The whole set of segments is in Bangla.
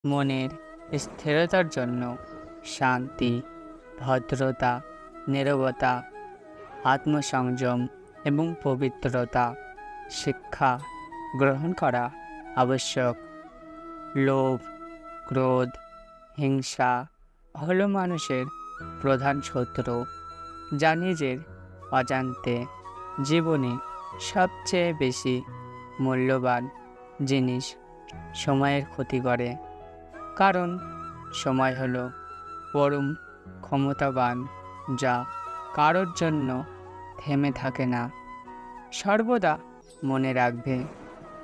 মনের স্থিরতার জন্য শান্তি, ভদ্রতা, নীরবতা, আত্মসংযম এবং পবিত্রতা শিক্ষা গ্রহণ করা আবশ্যক। লোভ, ক্রোধ, হিংসা হলো মানুষের প্রধান শত্রু, যা নিজের অজান্তে জীবনে সবচেয়ে বেশি মূল্যবান জিনিস সময়ের ক্ষতি করে। কারণ সময় হলো পরম ক্ষমতাবান, যা কারোর জন্য থেমে থাকে না। সর্বদা মনে রাখবে,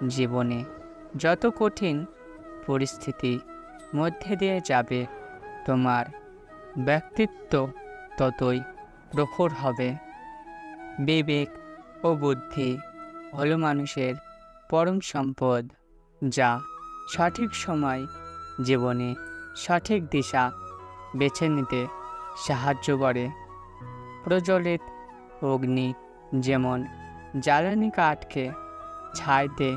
জীবনে যত কঠিন পরিস্থিতি মধ্যে দিয়ে যাবে, তোমার ব্যক্তিত্ব ততই প্রখর হবে। বিবেক ও বুদ্ধি হলো মানুষের পরম সম্পদ, যা সঠিক সময় জীবনে সঠিক দিশা বেছে নিতে সাহায্য করে। প্রজ্বলিত অগ্নি যেমন জ্বালানি কাঠকে ছাইতে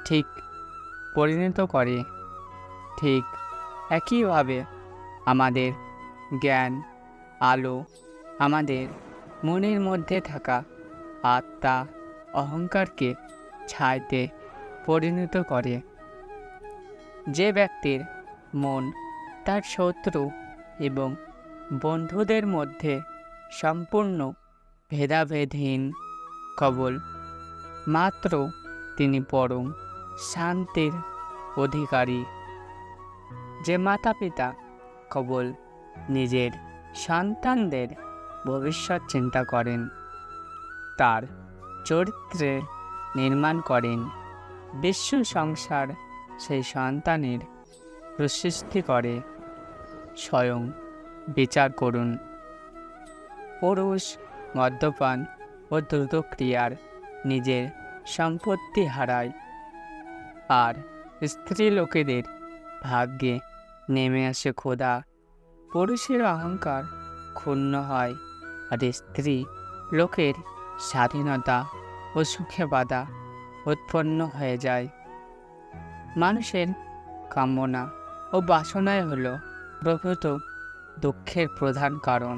ঠিক পরিণত করে, ঠিক একইভাবে আমাদের জ্ঞান আলো আমাদের মনের মধ্যে থাকা আত্মা অহংকারকে ছাইতে পরিণত করে। যে ব্যক্তির মন তার শত্রু এবং বন্ধুদের মধ্যে সম্পূর্ণ ভেদাভেদহীন, কেবল মাত্র তিনি পরম শান্তির অধিকারী। যে মাতা পিতা কেবল নিজের সন্তানদের ভবিষ্যৎ চিন্তা করেন, তার চরিত্রে নির্মাণ করেন বিশ্ব সংসার, সেই সন্তানের প্রশস্তি করে। স্বয়ং বিচার করুন। পুরুষ মদ্যপান ও দ্রুতক্রিয়ার নিজের সম্পত্তি হারায়, আর স্ত্রী লোকেদের ভাগ্যে নেমে আসে খোদা। পুরুষের অহংকার ক্ষুণ্ণ হয়, আর স্ত্রী লোকের স্বাধীনতা ও সুখে বাধা উৎপন্ন হয়ে যায়। মানুষের কামনা ও বাসনাই হল প্রভূত দুঃখের প্রধান কারণ।